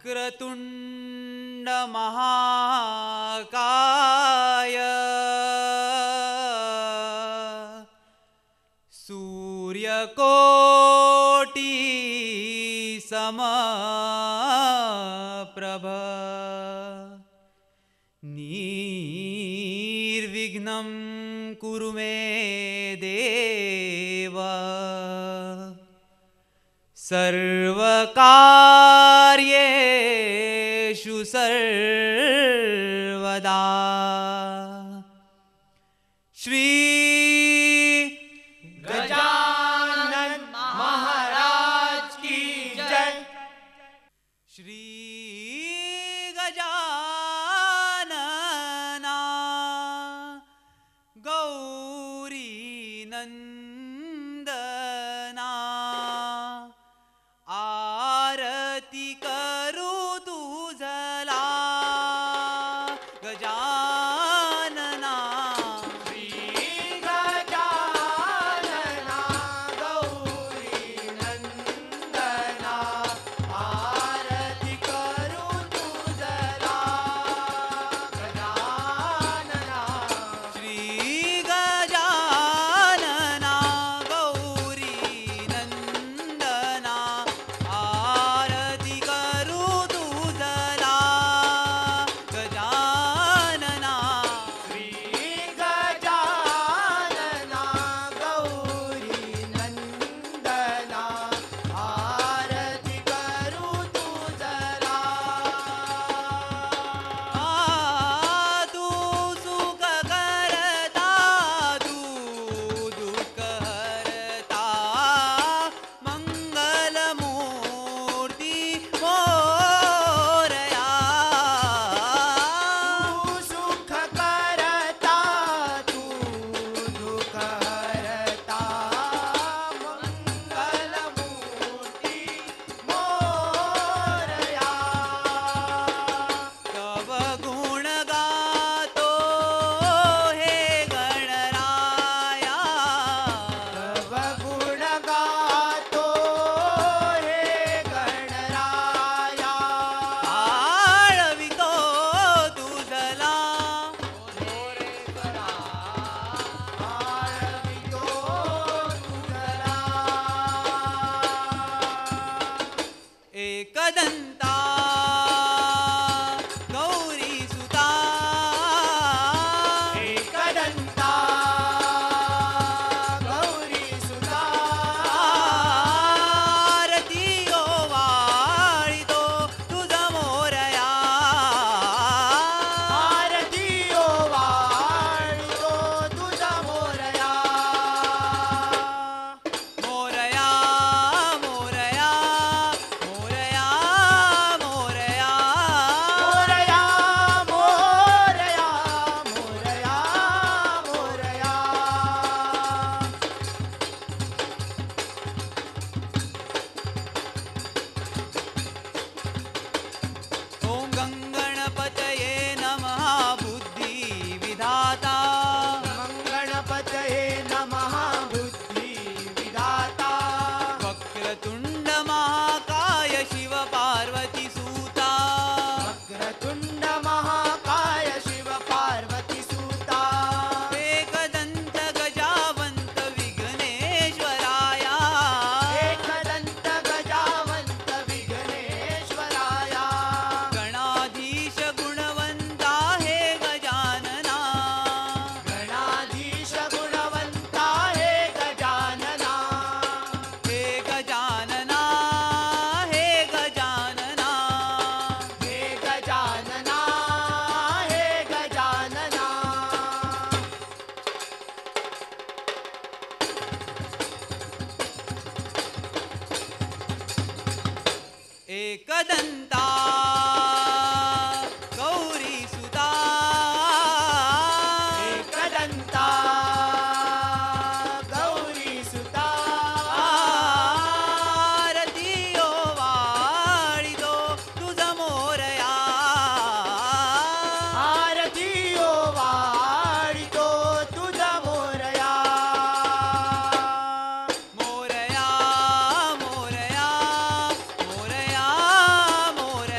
वक्रतुंड महाकाय सूर्यकोटि समप्रभ निर्विघ्नं कुरु मे देव सर्वकार्येषु सर्वदा। श्री गजानन महाराज की जय। श्री गजानना गौरी नंदना आरती करू तुझला गजानना। श्री गजानना गौरी नंदना आरती करू तुझला गजानना। श्री गजानना गौरी नंदना आरती करू तुझला गजानना। श्री गजानना गौरी नंदना आरती करू तुझला। तू सुख करता तू दुःख हरता मंगलमूर्ती मोरया। तू सुख करता तू दुःख हरता मंगलमूर्ती मोरया। तव गुण गातो हे गणराया तव गुण गातो हे गणराया। आळवितो तुझला आळवितो तुझला। एकदंता गौरी सुता एकदंता गौरी सुता। आरती ओवाळितो तुझा मोरया। आरती ओवाळितो तुझा मोरया। मोरया मोरया मोरया मोरया मोरया मोरया मोरया मोरया। ओम गंगणपतये नमः बुद्धि विधाता गणपतये नमः बुद्धि विधाता। वक्रतुंड महाकाय शिव पार्वती सूता वक्रतुंड महाकाय शिव पार्वती सूता। एकदंत गजावंत विघ्नेश्वराया एकदंत गजावंत विघ्नेश्वराया। गणाधीश गुणवंता हे गजानना गणाधीश गुणवंता हे गजानना। हे गजानना हे गजानना हे गजानना हे गजानना। एकदंता गौरी सुता एकदंता गौरी सुता। आरती ओवाळितो तुझा मोरया। आरती ओवाळितो तुझा मोरया। मोरया मोरया मोरया मोरया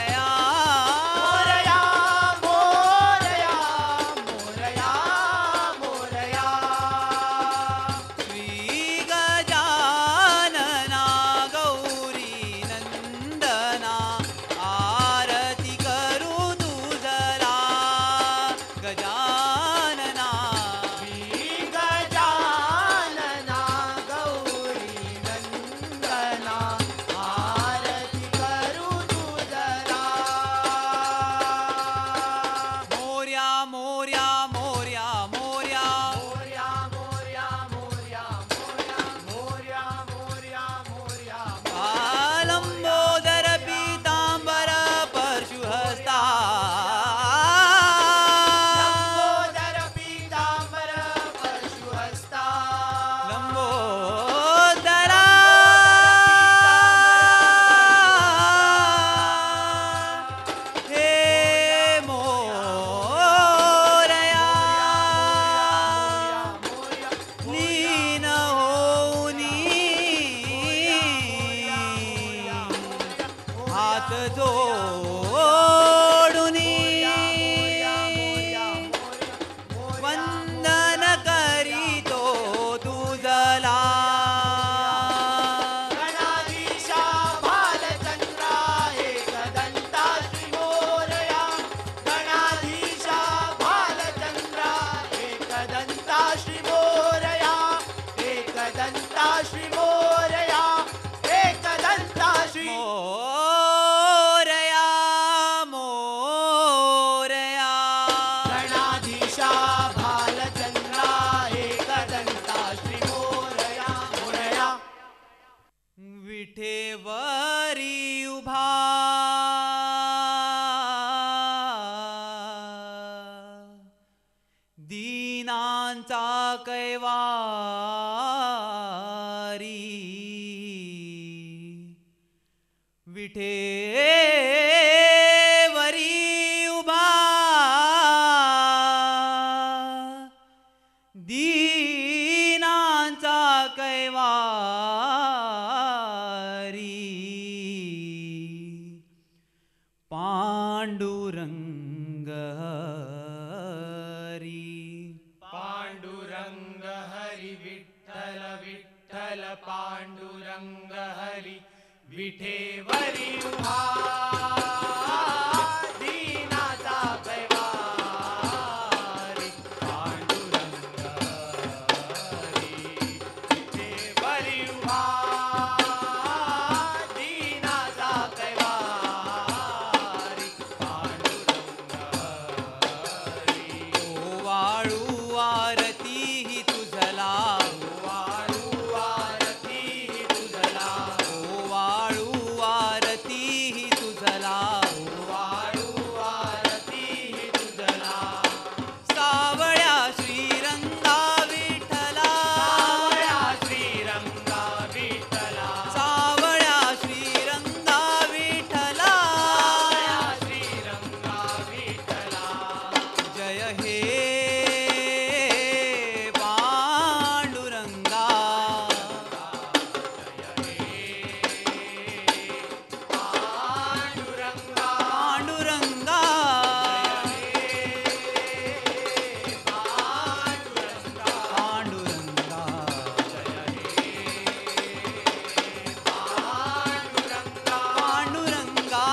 वरी उभा दीनांचा कैवारी विठेवरी उभा दीनांचा कैवारी पांडुरंग हरी पांडुरंग हरी विठ्ठल विठ्ठल पांडुरंग हरी विठेवरी उभा दीनाचा कैवारी पांडुरंग हरी विठेवरी उभा दीनाचा कैवारी पांडुरंग हरी वाळू आरती ही तुझला वाळू आरती तुझला वाळू आरती ही तुझला वाळू आरती तुझला सावळ्या श्रीरंगा विठ्ठला सावळ्या श्रीरंगा विठ्ठला सावळ्या श्रीरंगा विठ्ठला सावळ्या श्रीरंगा विठ्ठला जय हे पांडुरंगा पांडुरंगा पांडुरंगा पांडुरंगा पांडुरंगा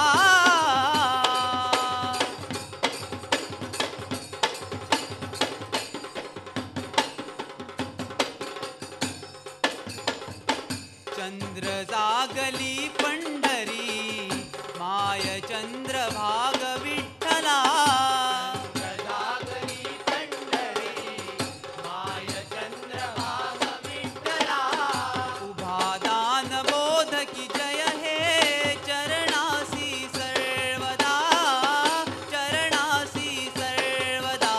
चंद्र जागली पंढरी माय चंद्रभाग विठ्ठला जागरी पंढरी माय चंद्रभाग विठ्ठला उभा दान बोधकी जय हे चरणासी सर्वदा चरणासी सर्वदा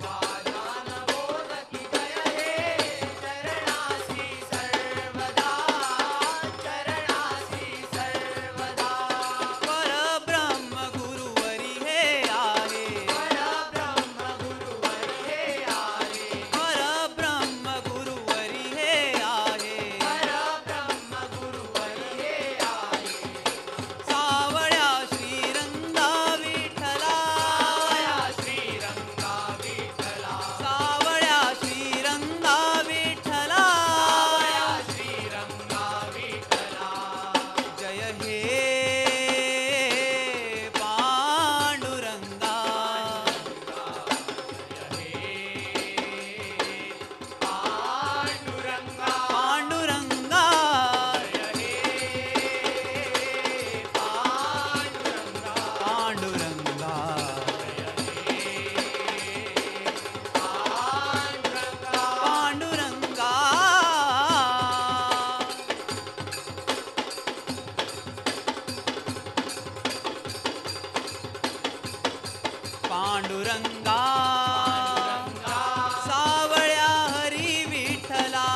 वादान बोधकी जय हे चरणासी सर्वदा चरणासी सर्वदा परब्रह्म गुरुवरी हे आहे परब्रह्म गुरुवरी हे आहे परब्रह्म गुरुवरी हे आहे परब्रह्म गुरुवरी हे आहे सावळ्या श्रीरंगा विठ्ठला सावळ्या श्रीरंगा विठ्ठला सावळ्या श्रीरंगा विठ्ठला सावळ्या श्रीरंगा विठ्ठला जय हे पांडुरंगा पांडुरंगा पांडुरंगा पांडुरंगा पांडुरंगा पांडुरंगा सावळ्या हरी विठ्ठला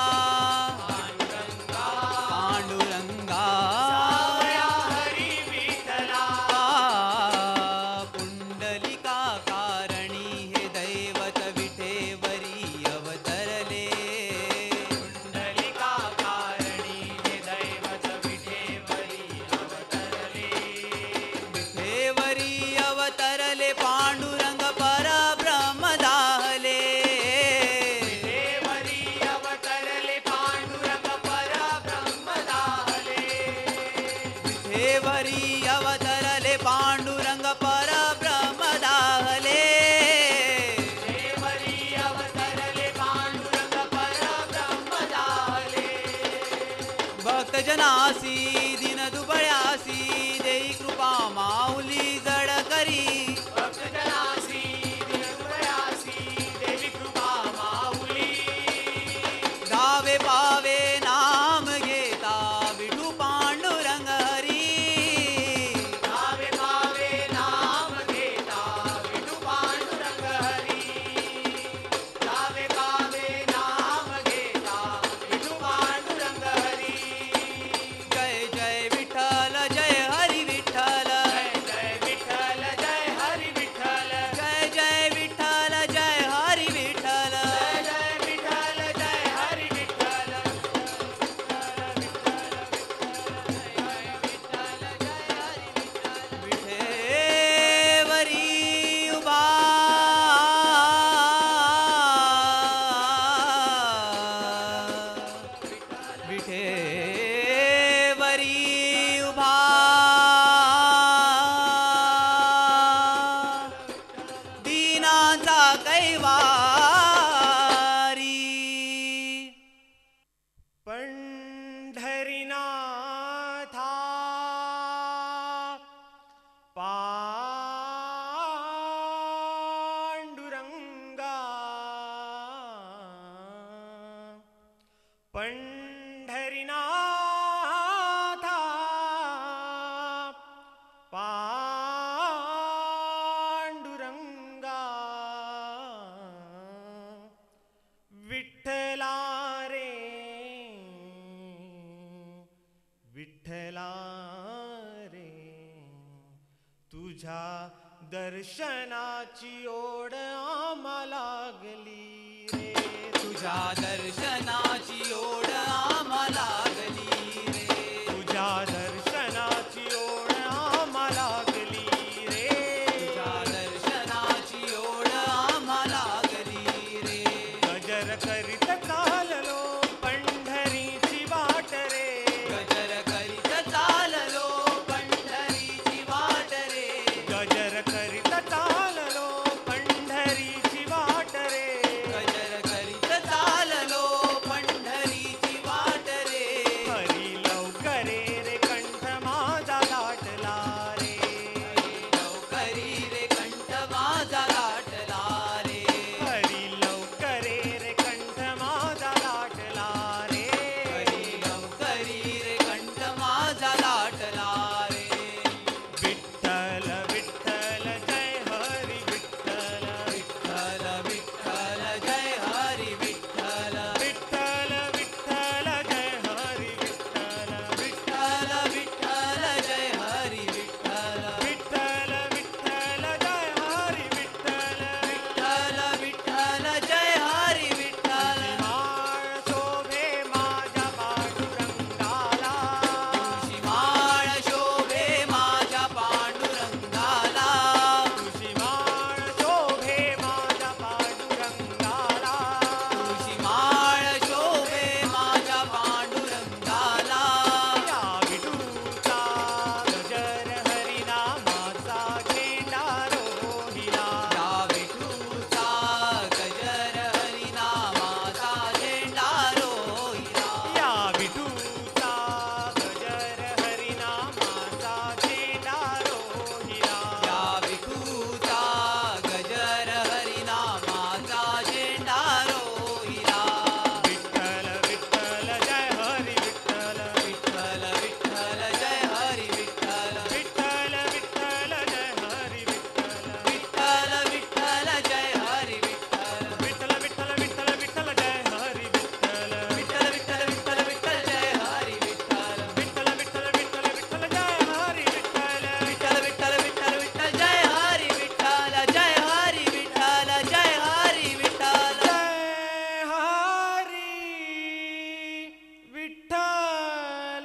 पांडुरंगा सावळ्या हरी विठ्ठला पुंडलिका कारणी हे दैवत विठेवरी अवतरले पुंडलिका कारणी हे दैवत विठेवरी अवतरले विठेवरी अवतरले पांडुरंग परब्रह्म दाहले विठेवरी अवतरले पांडुरंग परब्रह्म दाहले विठेवरी अवतरले पांडुरंग परब्रह्म दाहले विठेवरी अवतरले पांडुरंग परब्रह्म दाहले भक्तजनासी दिन दुबळ्यासी देई कृपा माऊली जड करी भक्तजनासी दिनदुबळ्यासी देवी कृपा माऊली धावे पावे नाम घेता विठू पंढरीनाथा पांडुरंगा विठ्ठला रे विठ्ठला रे तुझ्या दर्शनाची ओढ आम्हाला लागली रे तुझ्या दर्शनाची ओढ आम्हाला लागली रे तुझ्या दर्शनाची ओढ आम्हाला लागली रे तुझ्या दर्शनाची ओढ आम्हाला लागली रे गजर करीत चाललो पंढरीची वाट रे गजर करीत चाललो पंढरीची वाट रे गजर करीत चाललो पंढरीची वाट रे गजर करीत चाललो पंढरीची वाट रे हरी लवकरे रे कंठ माझा दाटला रे लवकरी रे कंठ माझा गाठला रे हरी लवकरे रे कंठ माझा दाटला रे हरी लवकरी रे कंठ माझा गाठला रे विठ्ठल विठ्ठल जय हरी विठ्ठल विठ्ठल विठ्ठल जय हरी विठ्ठल विठ्ठल विठ्ठल जय हरी विठ्ठल विठ्ठल विठ्ठल जय हरी विठ्ठल विठ्ठल विठ्ठल जय हरी विठ्ठल विठ्ठल विठ्ठल जय हरी विठ्ठल माळ शोभे माझ्या पांडुरंगाला तुळशी माळ शोभे माझ्या पांडुरंगाला तुझी माळ शोभे माझ्या पांडुरंगाला तुळशी माळ शोभे माझ्या पांडुरंगाला या विठूचा गजर हरिनामाचा झेंडा रोहिला या विठूचा गजर हरिनामाचा झेंडा रोहिला या विठूचा गजर हरिनामाचा झेंडा रोहिला या विठूचा गजर हरिनामाचा झेंडा रोहिला विठ्ठल विठ्ठल जय हरी विठ्ठल विठ्ठल विठ्ठल जय हरी विठ्ठल विठ्ठल विठ्ठल जय हरी विठ्ठल विठ्ठल विठ्ठल जय हरी विठ्ठल विठ्ठल विठ्ठल विठ्ठल विठ्ठल जय हरी विठ्ठल विठ्ठल विठ्ठल विठ्ठल विठ्ठल जय हरी विठ्ठल विठ्ठल विठ्ठल विठ्ठल विठ्ठल जय हरी विठ्ठल विठ्ठल विठ्ठल विठ्ठल विठ्ठल जय हरी विठ्ठल जय हरी विठ्ठल जय हरी विठ्ठल जय हरी विठ्ठल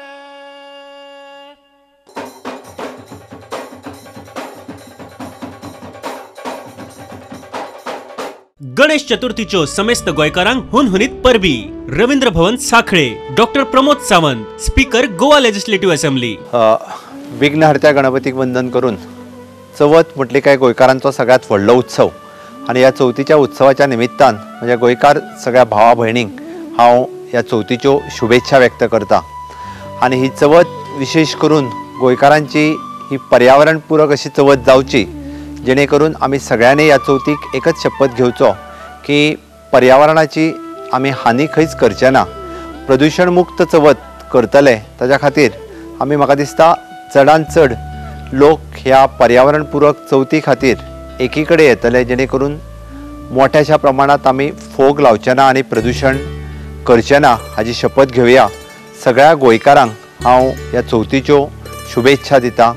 गणेश चतुर्थीच्यो समेस्त गोंयकारांक हुनहुनीत परबी रवींद्र भवन साखळे doctor Pramod Sawant speaker Goa legislative assembly विघ्नहर्त्या गणपतीक वंदन करून चवथ म्हटली काय गोंयकारांचो सगळ्यात व्हडलो उत्सव आणि ह्या चवथीच्या उत्सवाच्या निमित्तान म्हणजे गोंयकार सगळ्या भावा भयणींक हांव ह्या चवथीच्यो शुभेच्छा व्यक्त करता आणि ही चवथ विशेष करून गोंयकारांची ही पर्यावरण पूरक अशी चवथ जावची जेणे करून आमी सगळ्यांनी ह्या चवथीक एकच शपथ घेवचो की पर्यावरणाची आमी हानी खंयच करचे ना प्रदूषण मुक्त चवथ करतले ताच्या खातीर आमी म्हाका दिसता चडांत चड लोक ह्या पर्यावरण पूरक चवथी खातीर एकी कडेन येतले जेणे करून मोठ्याशा प्रमाणात आमी फोग लावचे ना आनी प्रदूषण करचे ना हाची शपथ घेवया सगळ्या गोंयकारांक हांव ह्या चवथीच्यो शुभेच्छा दिता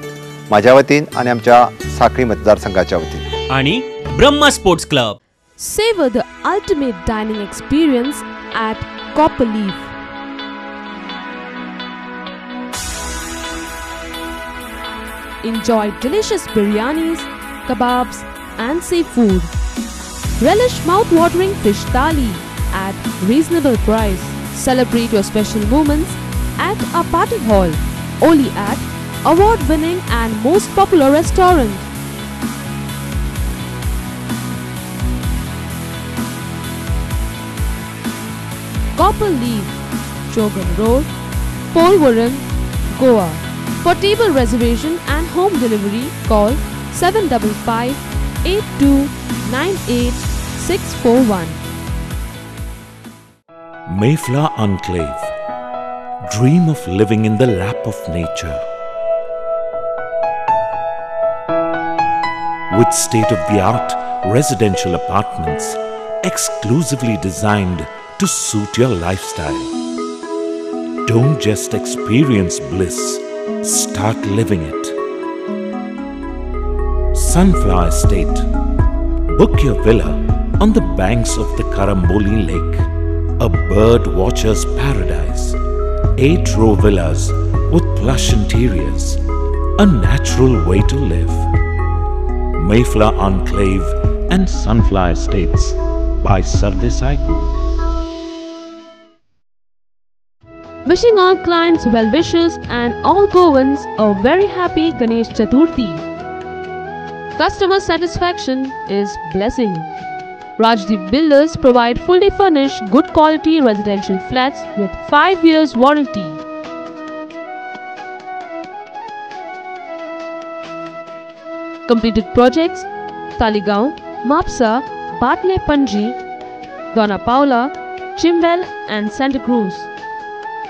म्हाज्या वतीन आनी आमच्या साखळी मतदारसंघाच्या वतीन आणि Brahma sports club Savor the ultimate dining experience at Copper Leaf. Enjoy delicious biryanis, kebabs, and seafood. Relish mouth-watering fish thali at reasonable price. Celebrate your special moments at a party hall. Only at award-winning and most popular restaurant. Copper Leaf, Shogun Road, Polvaram, Goa. For table reservation and home delivery, call 755-8298-641. Mayflower Enclave. Dream of living in the lap of nature. With state-of-the-art residential apartments exclusively designed to suit your lifestyle. Don't just experience bliss, start living it. Sunflower Estate. Book your villa on the banks of the Karamboli Lake, a bird watcher's paradise. 8-row villas with plush interiors, a natural way to live. Mayflower Enclave and Sunflower Estates by Sardesai Group. Wishing all clients, well-wishers and all Goans a very happy Ganesh Chaturthi. Customer satisfaction is blessing. Rajdeep Builders provide fully furnished, good quality residential flats with 5 years warranty. Completed projects: Taligaon, Mapsa, Batle Panji, Dona Paula, Chimwell and Santa Cruz.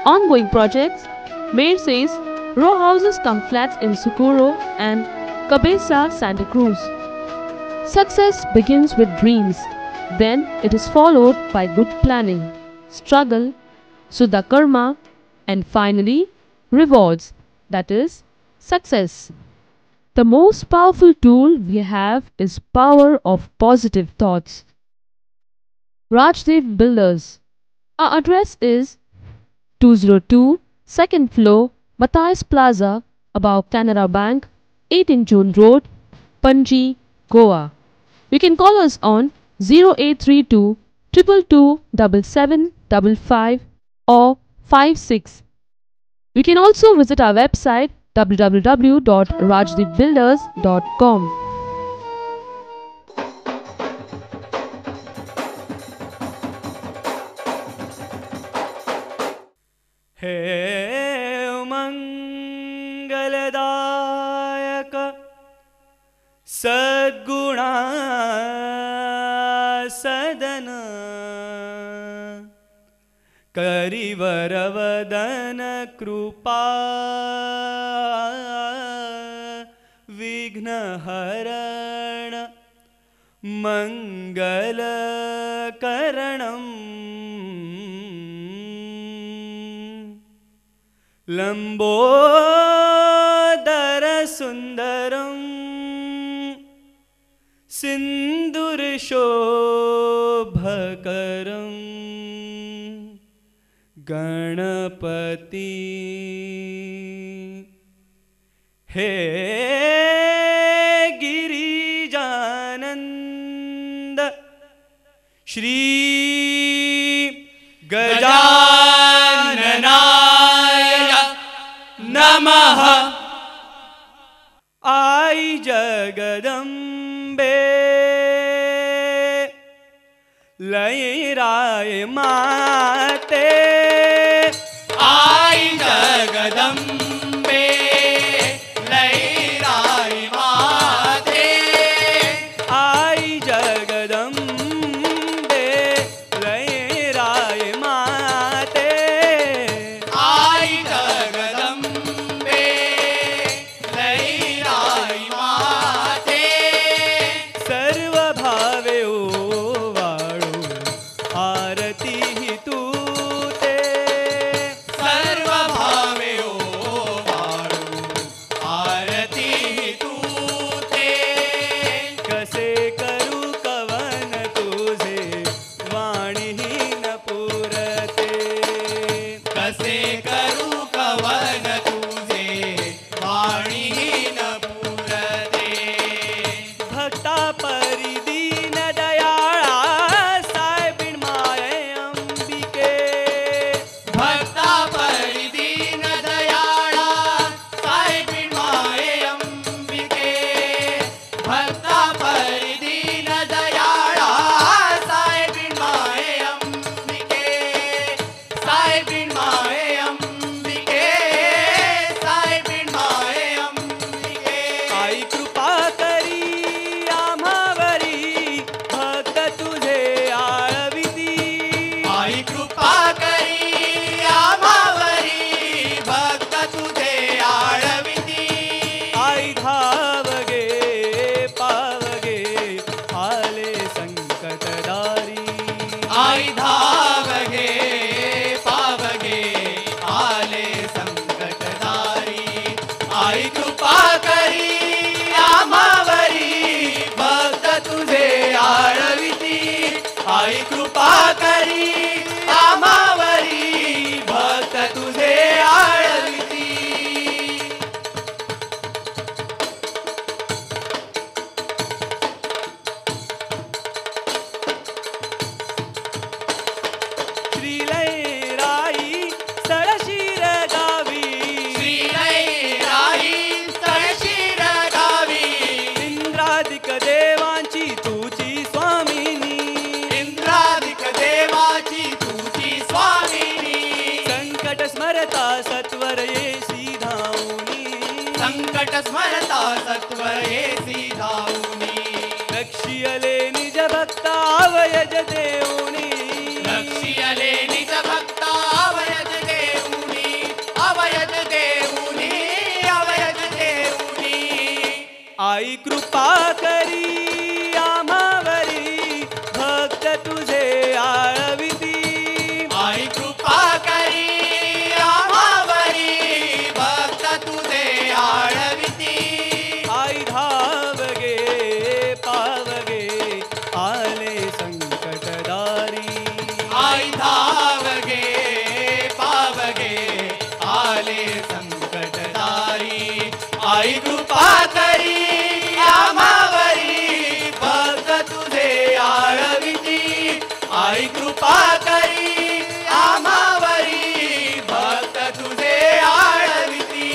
Ongoing projects: Mercedes, row houses cum flats in Socorro and Cabeza, Santa Cruz. Success begins with dreams, then it is followed by good planning, struggle, Sudha Karma, and finally rewards, that is, success. The most powerful tool we have is power of positive thoughts. Rajdeep Builders. Our address is 202 2nd floor, Matthias Plaza, above Canara Bank, 18 June Road, Panji, Goa. You can call us on 0832 222 7755 or 56. You can also visit our website www.rajdeepbuilders.com. हे मंगलदायक सद्गुणा सदन करिवरवदन कृपा विघ्नहरण मंगलकरणम् लंबोदर सुंदरम सिंदूरशोभकरम गणपति हे गिरिजानंद श्री गजाननाय नमः। आई जगदम्बे लयराय माते, आई जगदम्बे लयराय माते, आई जगदम्बे लयराय माते, आई जगदम्बे लयराय माते, सर्व भावे ओवाळू आरती ही तूते, सर्व भावे ओवाळू आरती तूते, कसे करू कवन तुझे वाणीहीन पुरते, कसे करू कवन तुझे वाणीहीन पुरते, भक्ता परी दीन दयाळा सायबिन माये अंबिके, भक्ता परिदीन दयाळा सायबिन माये अंबिके, भक्ता परिदीन दयाळा सायबिन माये अंबिके, सायबिन माये अंबिके, सायबिन माये अंबिके, आई कृपा करी आम्हावरी भक्त तुझे आळविती, आई कृपा स्मरता सत्वर येसी धावनी संकट स्मरता सत्वर येसी धावनी रक्षियले निज भक्ता अवयज देऊनी रक्षियले निज भक्ता अवयज देऊनी अवयज देऊनी अवयज देऊनी आई कृपा करी आम्हावरी भक्त तुझे आळविती आई कृपा करी आम्हावरी भक्त तुझे आळविती आई धावगे पावगे आले संकटदारी आई धावगे पावगे आले संकटदारी आई कृपा करी आम्हावरी भक्त तुझे आळविती आई कृपा करी आम्हावरी भक्त तुझे आळविती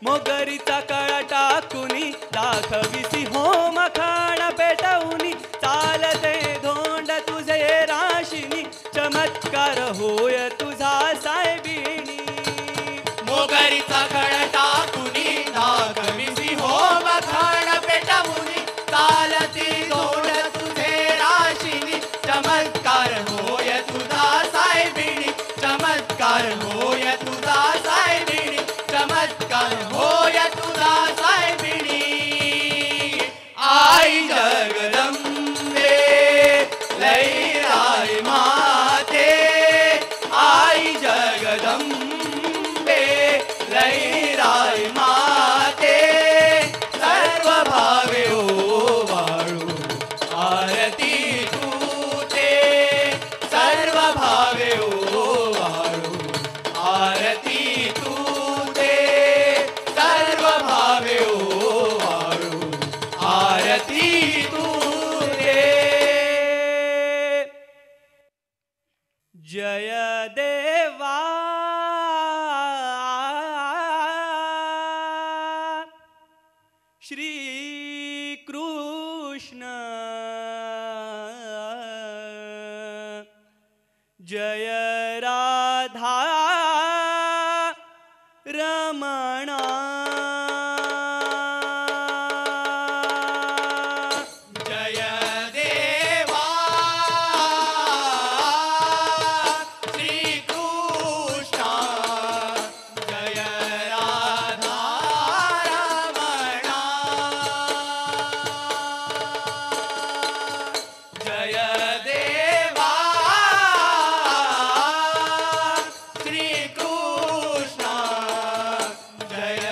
मोगरीचा कळा टाकुनी दाखविसी होम खाण पेटवूनी चालते धोंड तुझे राशिनी चमत्कार होय तुझा साहेबिनी मोगरीचा कळ टाकुनी दाखविसी होम खाण पेटवुनी चालती दोड तुझे राशिनी चमत्कार होय तुझा साहेबिणी चमत्कार होय तुझा साहेबिणी चमत्कार होय तुझा साहेबिणी आई जगदंबे लैराई माते आई जगदंबे लैराई माते सर्व भावे ओवाळू आरती तूते सर्व भावे ओवाळू आरती तूते सर्व भावे ओवाळू आरती तूते जय देवा श्री कृष्ण जय राधा रमणा जय देवा श्री कृष्ण जय राधा रमणा जय देवा श्री कृष्ण जय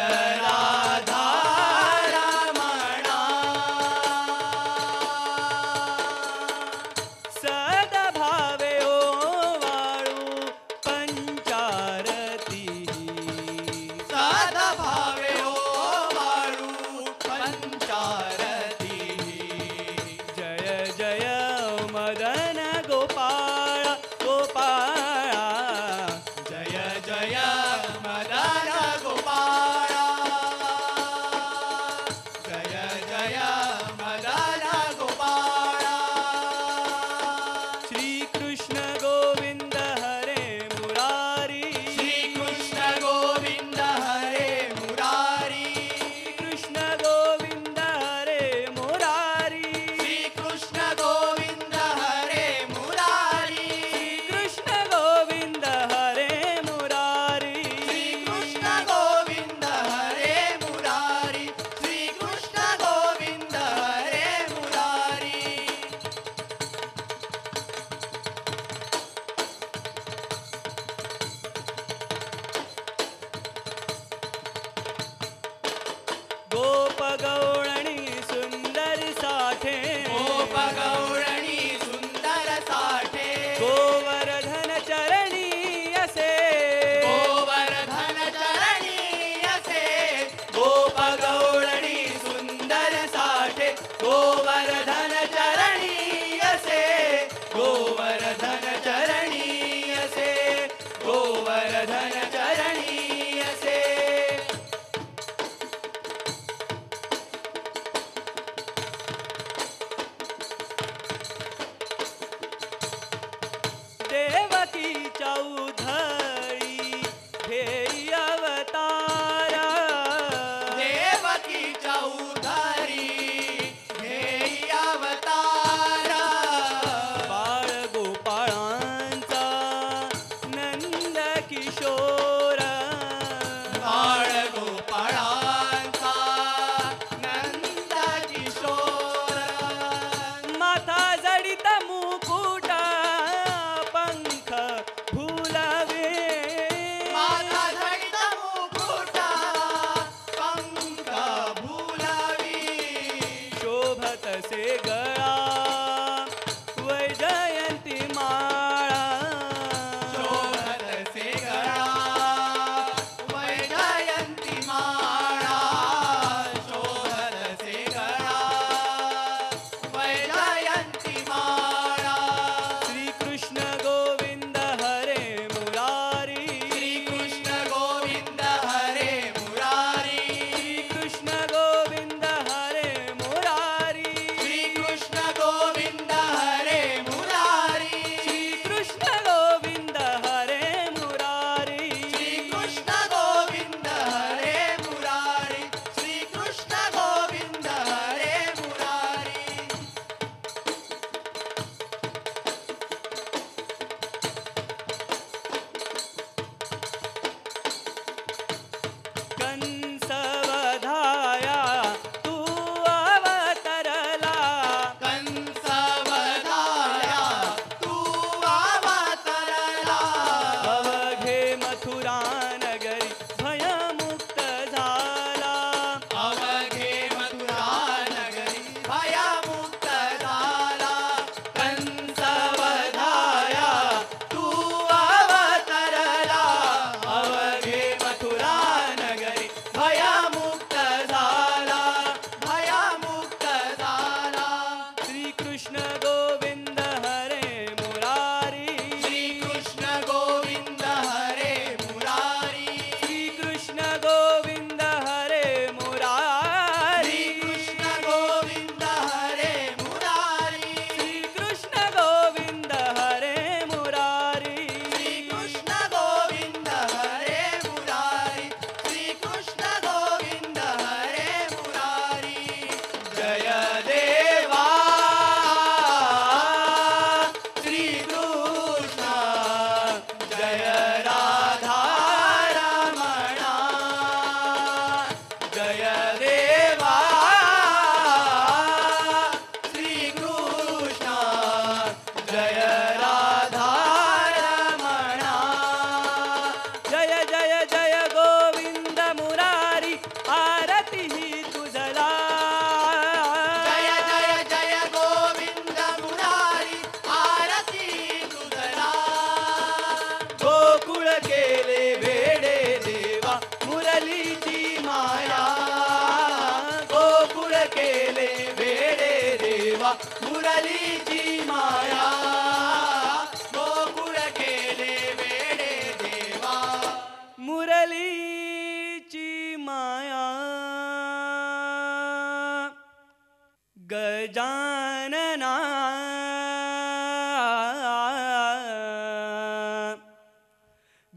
गजानना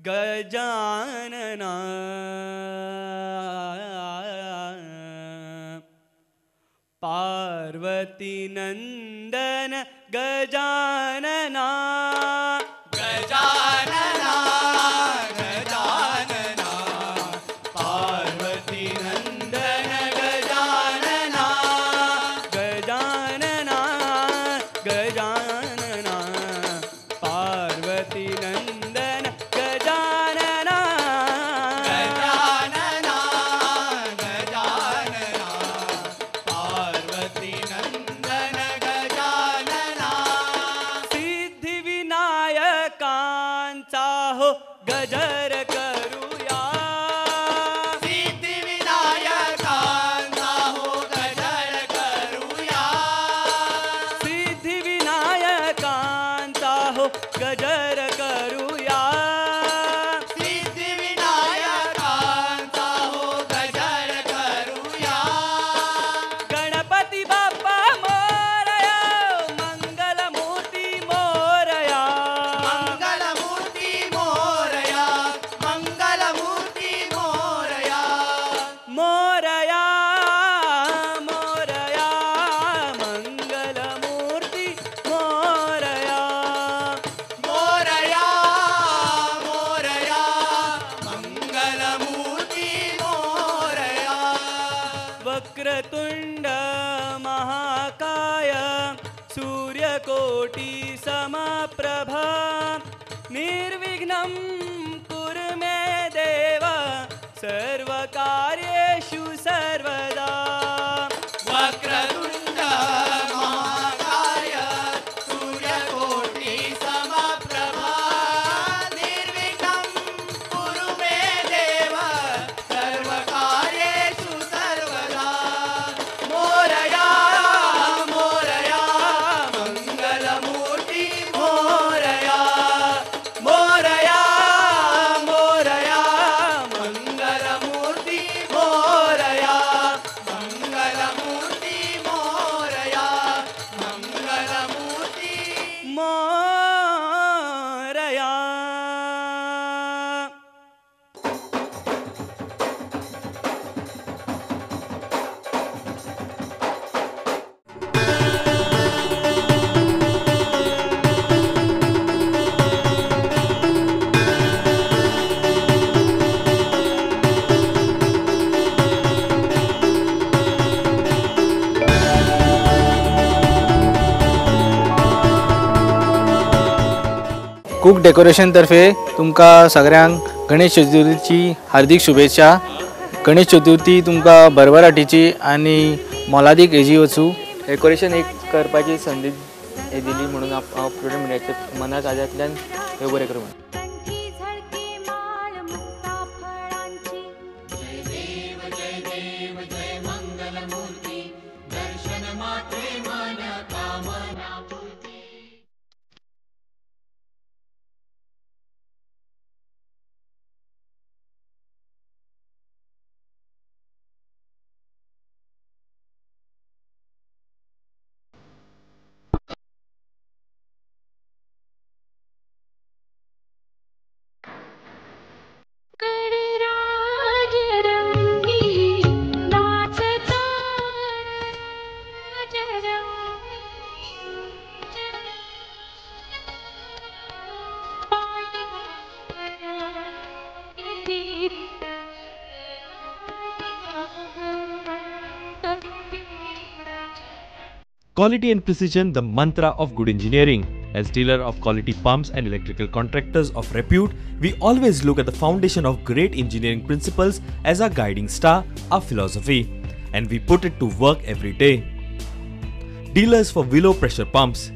गजानना पार्वती नंदन गजानना गजानना गजानना पार्वती नंदन गजानना गजानना गजानना पार्वती नंदन गजानना गजानना गजानना पार्वती नंदन गजानना सिद्धिविनायकांचा हो गजर करूया सिद्धिविनायकांचा हो गजर करूया सिद्धिविनायकांचा हो गजर करूया सिद्धिविनायकांचा हो गजर करूया गणपती बाप्पा मोरया मंगलमूर्ती मोरया मंगलमूर्ती मोरया मंगलमूर्ती मोरया मोरया मोरया मंगलमूर्ती मोरया मोरया मोरया मंगलमूर्ती मोरया वक्रतुंड महाकाय सूर्यकोटी समप्रभा निर्विघ्नं कुरु मे देव सर्वकार्येषु सर्वदा वक्रतुंड महाकाय सूर्यकोटि समप्रभा निर्विघ्नं कुरु मे देव सर्वकार्येषु सर्वदा मोरया मोरया मंगलमूर्ति मोरया मोरया मोरया मंगलमूर्ति मोरया मंगलमूर्ति मोरया मंगलमूर्ति मोरया कूक डेकोरेशन तर्फे तुमकां सगळ्यांक गणेश चतुर्थीची हार्दिक शुभेच्छा. गणेश चतुर्थी तुमकां भरभराटीची आनी मोलादीक हेजी वचूं. डेकोरेशन एक करपाची संदी दिली म्हणून हांव प्रोडक्ट मिडियाच्या मनात आजातल्यान हे बरें करूं. Quality and precision, the mantra of good engineering. As dealer of quality pumps and electrical contractors of repute, we always look at the foundation of great engineering principles as our guiding star, our philosophy, and we put it to work every day. Dealers for Willow pressure pumps,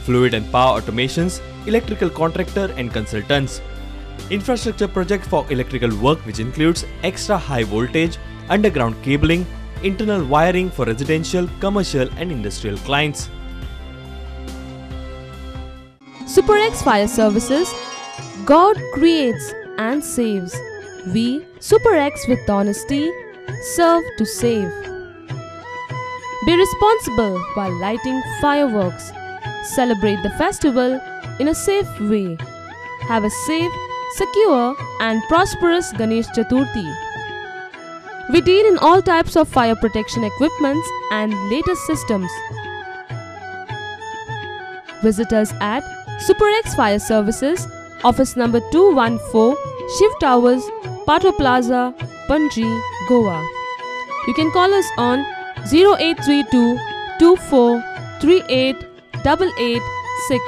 fluid and power automations, electrical contractor and consultants, infrastructure project for electrical work which includes extra high voltage, underground cabling, internal wiring for residential, commercial and industrial clients. SuperX Fire Services. God creates and saves. We SuperX with honesty serve to save. Be responsible while lighting fireworks. Celebrate the festival in a safe way. Have a safe, secure and prosperous Ganesh Chaturthi. We deal in all types of fire protection equipments and latest systems. Visit us at SuperX Fire Services, office number 214, Shiv Towers, Pato Plaza, Panji, Goa. You can call us on 0832 2438 886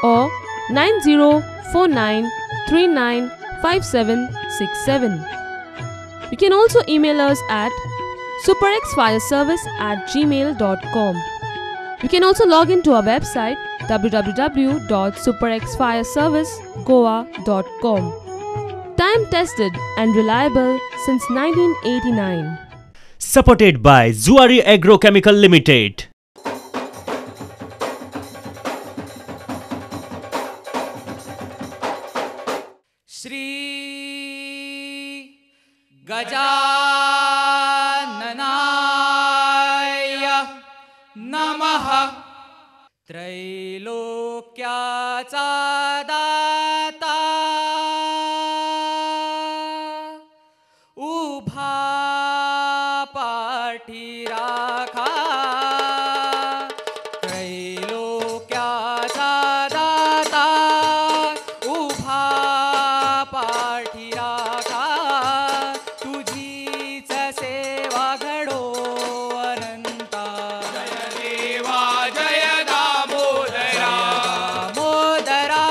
or 9049 395767. You can also email us at superxfireservice@gmail.com. You can also log into our website www.superxfireservicegoa.com. Time tested and reliable since 1989. Supported by Zuari Agrochemical Limited. Shri गजाननाय नमः. त्रैलोक्याचा दाता उभा पाठी राखा. त्रैलोक्याचा दाता उभा पाठी राखा. तुझीच सेवा घडो अनंता. जय देवा जय दामोदरा. दामोदरा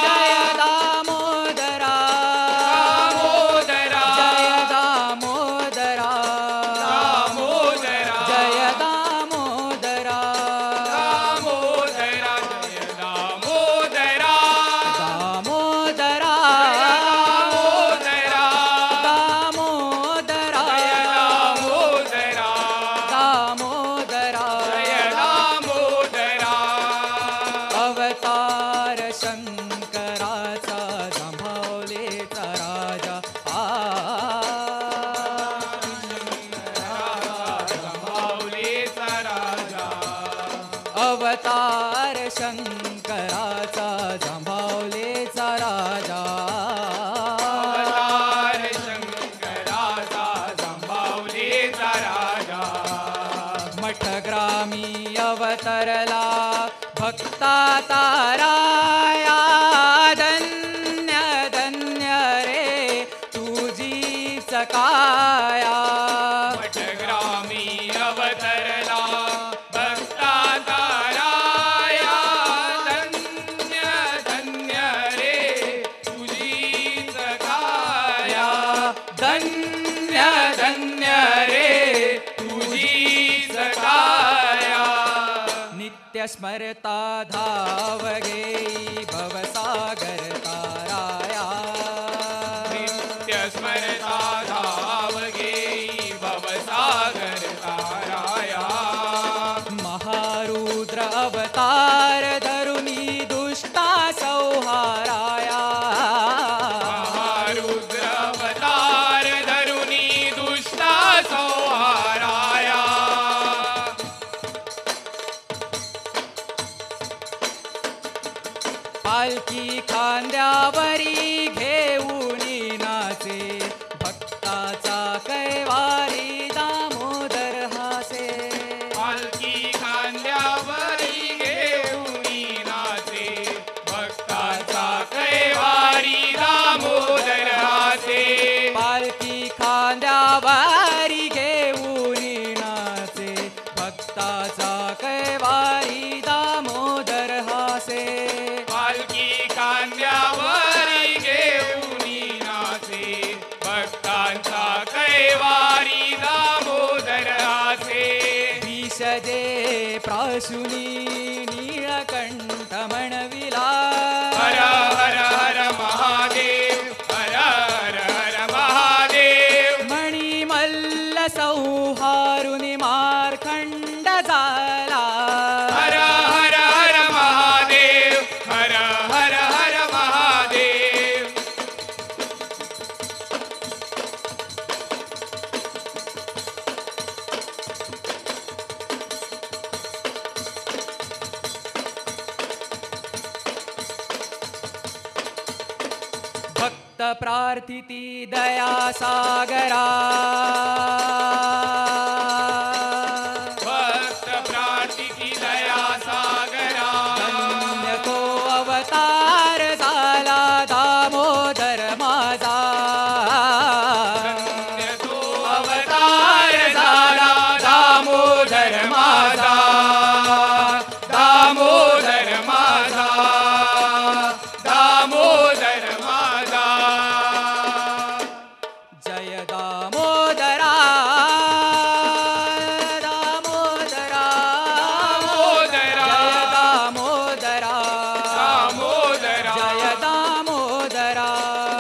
जय दामोदरा. जय दामोदरा. जय दामोदरा. दामोदरा अवतार शंकराचा जांभावलेचा राजा. अवतार शंकराचा जांभावलेचा राजा. मठग्रामी अवतरला भक्ता ताराया. धन्य धन्य रे तुझीच काया. मठग्रामी अवतरला भक्ता ताराया. धन्य धन्य रे तुझीच काया. धन्य धन्य रे तुझीच काया. नित्य स्मरता धावगे भवसागर ताराया. नित्य स्मरता धावगे भवसागर ताराया. महारुद्र अवतार धरुनी दुष्टा संहाराया. महारुद्र अवतार धरुनी दुष्टा संहाराया. पालखी खांद्यावरी घेऊनी नाचे. भक्ताचा कैवारी दामोदर हासे. पालखी खांद्यावरी घेऊनी नाचे. भक्ताचा कैवारी दामोदर हासे. पालखी खांद्यावरी घेऊनी नाचे. भक्ताचा कैवारी दामोदर हासे. पालखी खांद्यावरी घेऊनी नाचे. भक्तांचा कैवारी दामोदर हासे. विषजे प्राशुनी नीळकंठ म्हणविला. हर हर हर महादेव. हर हर हर महादेव. मणिमल्ल संहारुनी मार्कंड झाला. हर हर हर महादेव. हर हर हर महादेव. भक्त प्रार्थिती दया सागरा भक्त प्रार्थिती दया सागरा धन्य तो अवतार झाला दामोदर माझा धन्य तो अवतार झाला दामोदर माझा दामोदर माझा दामोदर माझा जय दामोदरा दामोदरा दामोदरा जय दामोदरा दामोदरा जय दामोदरा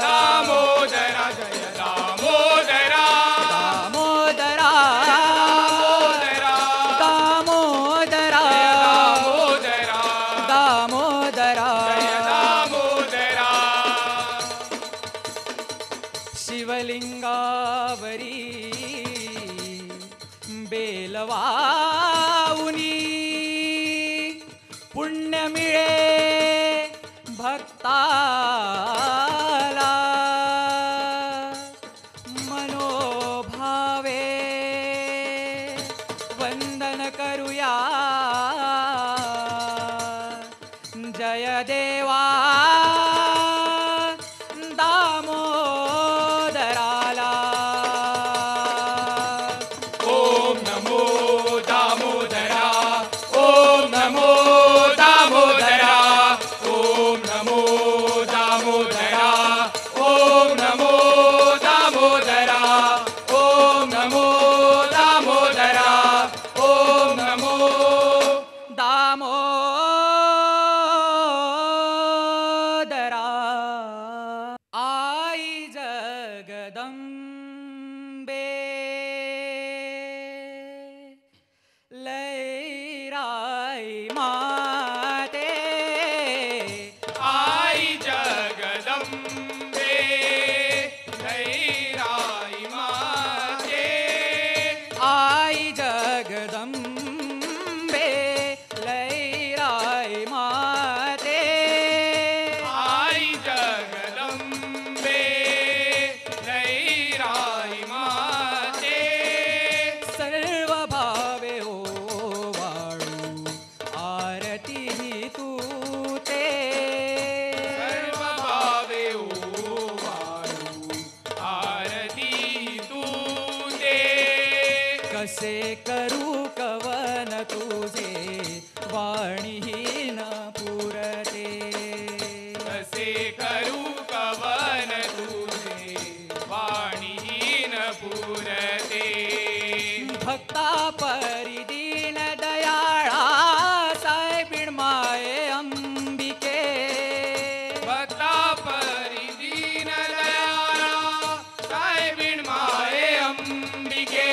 दामोदरा जय दामोदरा दामोदरा दामोदरा दामोदरा दामोदरा दामोदरा दामोदरा शिवलिंगावरी बेलवाऊनी पुण्य मिळे भक्ताला मनोभावे वंदन करूया जय देवा दामोदराला ओम नमो दामोदरा ओम नमो दामोदरा ओम नमो दामोदरा ओम नमो दामोदरा ओम नमो दामोदरा ओम नमो दामोदरा आई जगदंबे लैराई माते आई जगदंबे लैराई माते आई जगदंबे लैराई माते आई जगदंबे लैराई माते सर्व भावे हो वाळू आरती तू ते सर्व भावे ओ वाळू आरती तू दे कसे करू कवन तुझे वाणीहीन पुरते कसे करू कवन तुझे वाणीहीन पुरते भक्ता परी दीन दयाळा सायबिण माये अंबिके भक्ता परी दीन दयाळा सायबिण माये अंबिके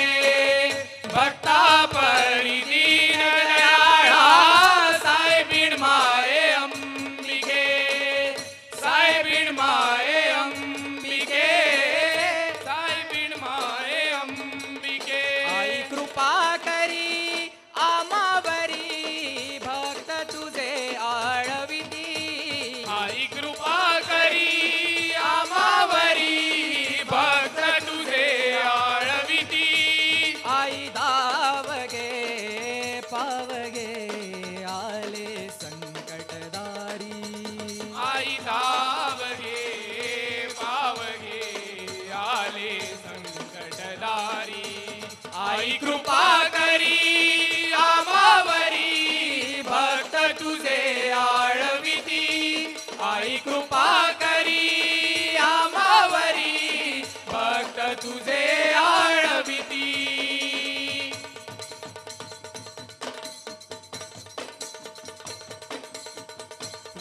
भक्ता परी दीन दयाळा सायबिण माये अंबिके सायबिण माये अंबिके सायबिण माये अंबिके आई कृपा करी आमावरी भक्त तुझे आळविती आई कृपा करी आमावरी भक्त तुझे आळविती आई धावगे पावगे आले संकटदारी आई धावगे पावगे आले संकटदारी आई कृपा करी आमावरी भक्त तुझे आळविती आई कृपा करी आमावरी भक्त तुझे आळविती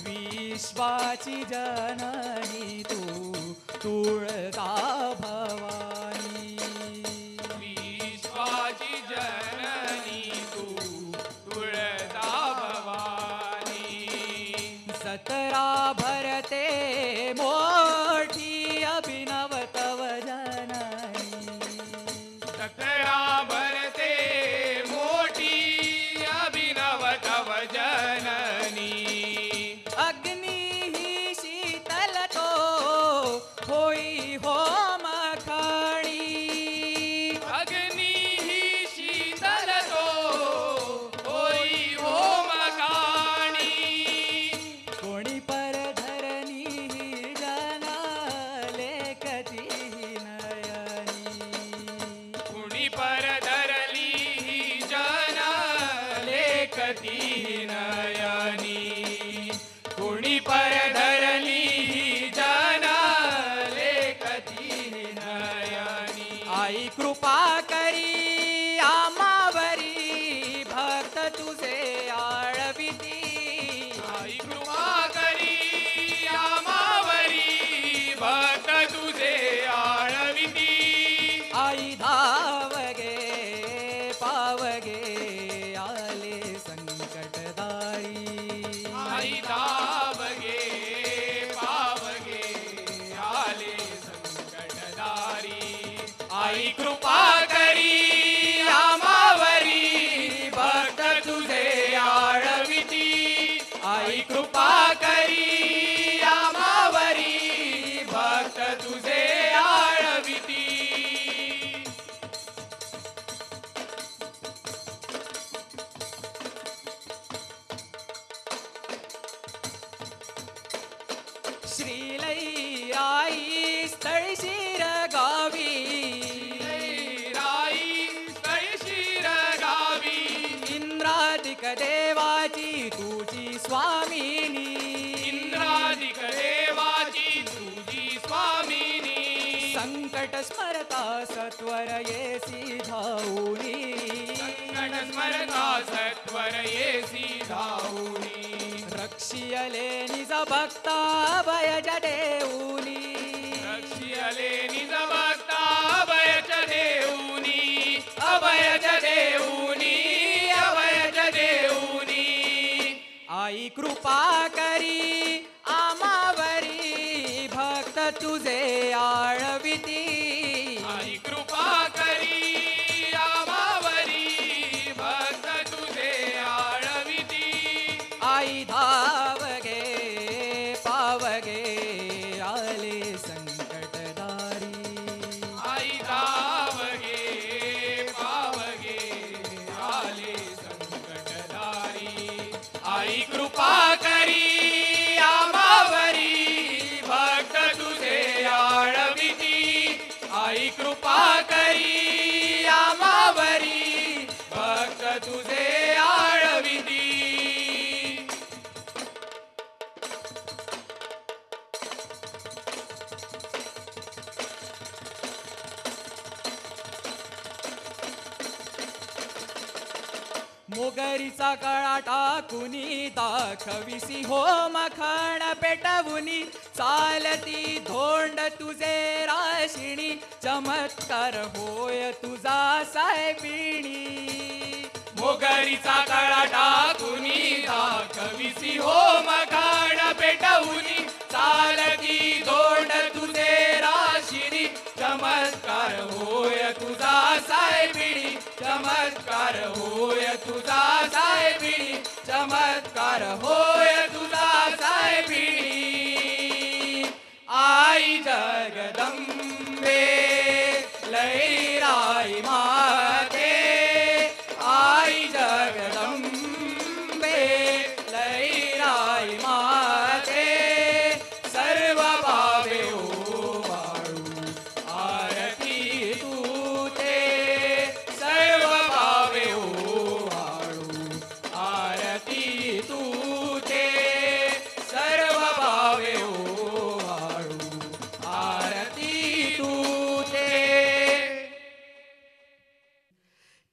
विश्वाची जननी तू तुळजा भवानी विश्वाची जननी तू तुळजा भवानी सतरा भरते मोठी अभिनव तव जननी सतरा भरते मोठी अभिनव तव जननी अग्नी ही शीतल तो लेखती नयनी कुणी परधरणी जन लेखती नयनी आई कृपा करी आमावरी भक्त तुझे आळविती आई कृपा करी आमावरी भक्त तुझे आळविती आई धावगे पावगे आले संकटदारी आई धावगे पावगे आले संकटदारी आई कृपा करी आमावरी भक्त तुझे आळविती आई कृपा करी आमावरी भक्त तुझे आळविती श्रीलई आई स्थळी शिर गावी इंद्रादिक देवाची तुझी स्वामिनी इंद्रादिक देवाची तुझी स्वामिनी संकट स्मरता सत्वर येसी धाऊनी संकट स्मरता सत्वर येसी धाऊनी रक्षियले निज भक्ता अभयज देऊनी रक्षियले निज भक्ता अभयज देऊनी अभयज देऊनी अभयज देऊनी आई कृपा करी आमावरी भक्त तुझे आळविती आई कृपा करी आमावरी भक्त तुझे आळविती आई धावगे पावगे आले संकटदारी आई धावगे पावगे आले संकटदारी आई कृपा करी आमावरी भक्त तुझे आळविती आई कृपा करी आमावरी भक्त तुझे आळविती मोगरीचा कळा टाकुनी दाखविसी हो मखाण पेटवुनी चालती धोंड तुझे राशिणी चमत्कार होय तुझा साहेबिणी मोगरीचा कळा टाकुनी दाखविसी हो मखाण पेटवुनी चालती धोंड तुझे राशिणी चमत्कार होय तुझा साहेबिणी चमत्कार होय तुझा साहेबिणी चमत्कार होय तुझा साहेबिणी आई जगदंबे लैराई माते आई जगदंबे लैराई माते सर्व भावे ओवाळू आरती तूते सर्व भावे ओवाळू आरती तूते सर्व भावे ओवाळू आरती तूते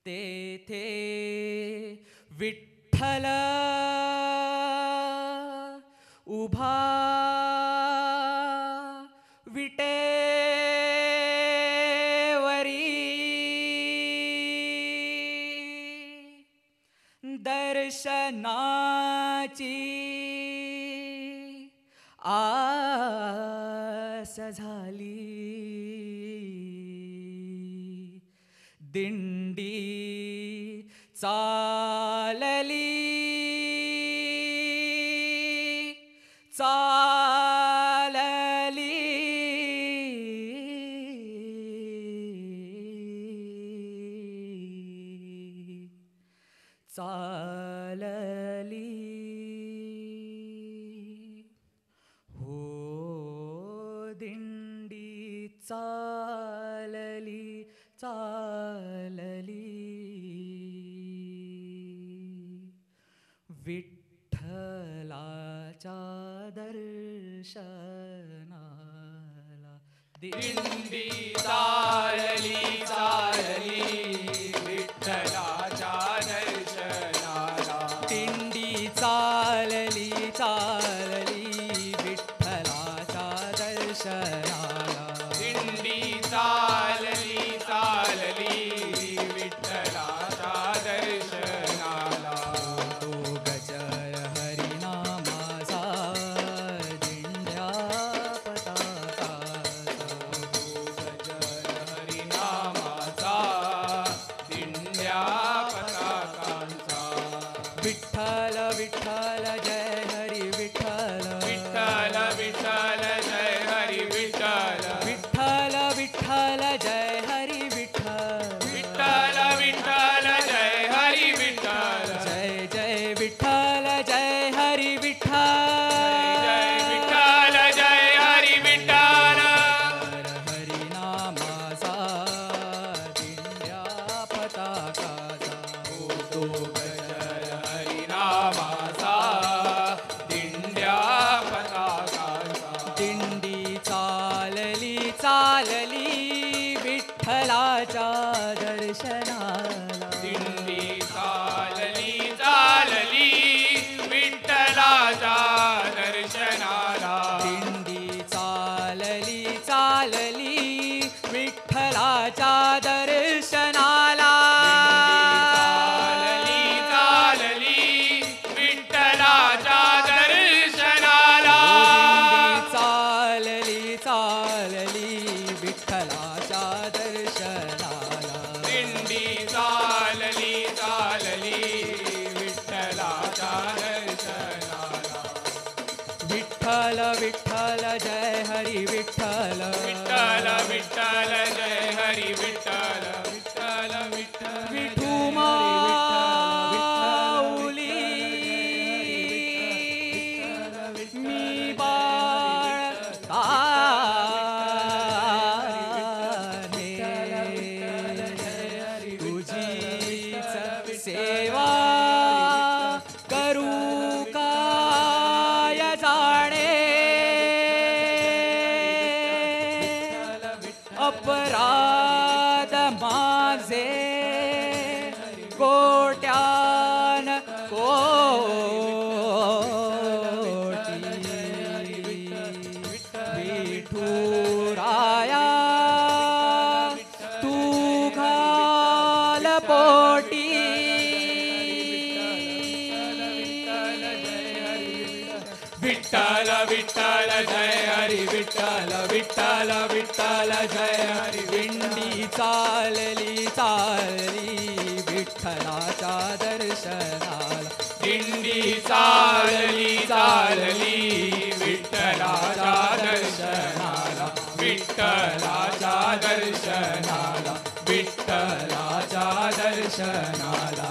तेथे विठ्ठल उभा विटेवरी दर्शनाची आस झाली दिंडी चालली चालली चालली हो दिंडी चालली चालली विठ्ठलाच्या दर्शनाला दिंडी चालली चालली विठ्ठलाच्या दर्शनाला दिंडी चालली चालली विठ्ठलाच्या दर्शनाला दिंडी चालली चालली विठ्ठलाच्या दर्शनाला तो गजर हरिनामाचा दिंड्या हरिनामाचा दिंड्या पताकांचा विठ्ठल विठ्ठल जय हरी विठ्ठल विठ्ठल विठ्ठल जय हरी विठ्ठल विठ्ठल विठ्ठल जय हरी विठ्ठल विठ्ठल विठ्ठल जय हरी विठ्ठल जय जय विठ्ठल जय हरी विठ्ठल जय विठ्ठल जय हरी विठ्ठल हरिनामाचा दिंड्या पताकाचा तो गजर हरिनामाचा दिंड्या पताकांचा दिंडी चालली चालली विठ्ठलाच्या दर्शनाला दिंडी चालली चालली विठ्ठलाच्या दर्शनाला दिंडी चालली चालली विठ्ठलाच्या दर्शनाला चालली विठ्ठलाच्या दर्शनाला चालली चालली विठ्ठलाच्या दर्शनाला दिंडी चालली चालली विठ्ठलाच्या दर्शनाला विठ्ठल विठ्ठल जय हरी विठ्ठल विठ्ठल विठ्ठल जय हरी विठ्ठल विठ्ठल विठ्ठल विठू माऊली मी बाळ ताने तुझीच सेवा करू काय जाणे अपराध माझे कोट्यान कोटी विठुराया तू घाल पोटी विठ्ठल विठ्ठल जय हरी विठ्ठल विठ्ठल विठ्ठल जय हरी दिंडी चालली चालली विठ्ठलाच्या दर्शनाला दिंडी चालली चालली विठ्ठलाच्या दर्शनाला विठ्ठलाच्या दर्शनाला विठ्ठलाच्या दर्शनाला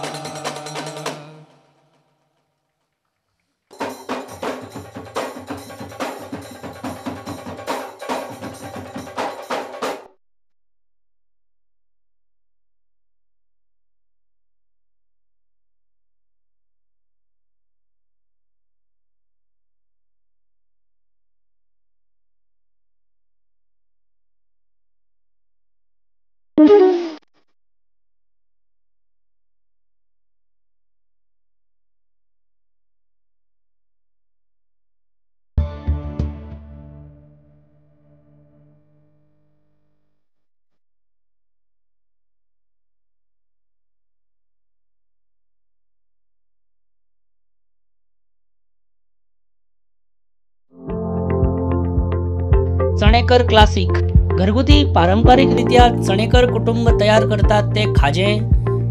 चणेकर क्लासिक घरगुती पारंपरिकरित्या चणेकर कुटुंब तयार करतात ते खाजे,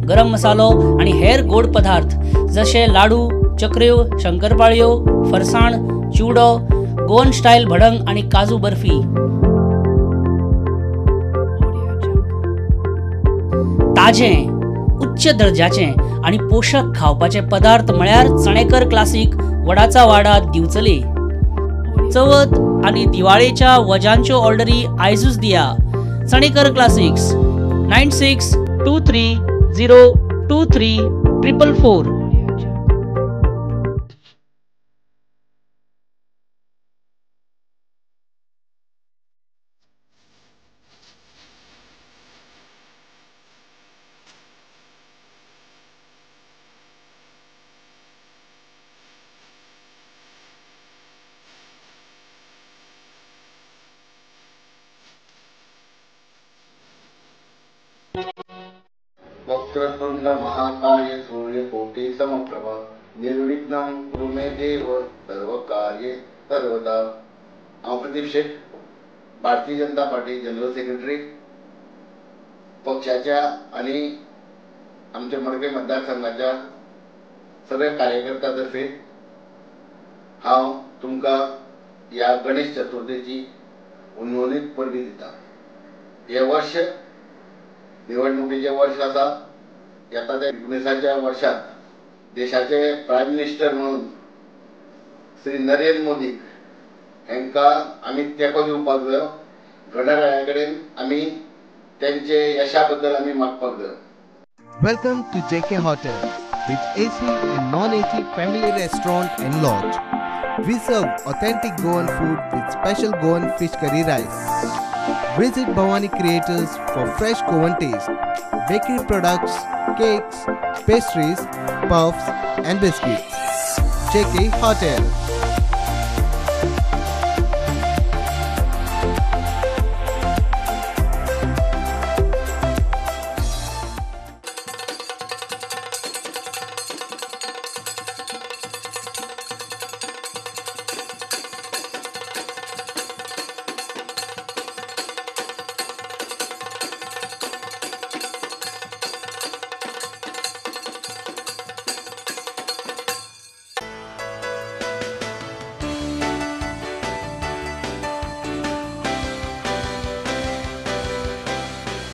गरम मसालो आणि हेर गोड पदार्थ जसे लाडू, चकऱ्यो, शंकरपाळ्यो, फरसाण, चिवडो, गोवन स्टाईल भडंग आणि काजू बर्फी. ताजे, उच्च दर्जाचे आणि पोषक खावपाचे पदार्थ म्हळ्यार चणेकर क्लासिक वडाचा वाडा दिवचले. चवथ आणि दिवाळेच्या वजांच्यो ऑर्डरी आयजूच दिया. चणेकर क्लासिक्स 9623023444. वक्रतुंड महाकाय सूर्यकोटि समप्रभा निर्विघ्नं कुरु मे देव सर्वकार्ये सर्वदा. हांव Pradeep Shaikh, Bharatiya Janata party general secretary. पक्षाच्या आणि आमच्या मडकय मतदारसंघाच्या सगळ्या कार्यकर्त्यातर्फे हांव तुमकां ह्या गणेश चतुर्थीची उन्होंनीत परबी दिता. हे वर्ष निवडणुकीचे वर्ष आसा. येता त्या 19व्या वर्षात देशाचे प्रायम मिनिस्टर म्हणून श्री नरेंद्र मोदी हांकां आमी तेंको दिवपाक जाय. घड्याळा कडेन आमी त्यांचे यशा बद्दल आमी मागपाक जाय. Welcome to JK Hotel, with AC and non-AC family restaurant and lodge. We serve authentic Goan food with special Goan fish curry rice. Visit Bhavani Creators for fresh Goan taste, bakery products, cakes, pastries, puffs and biscuits. JK Hotel.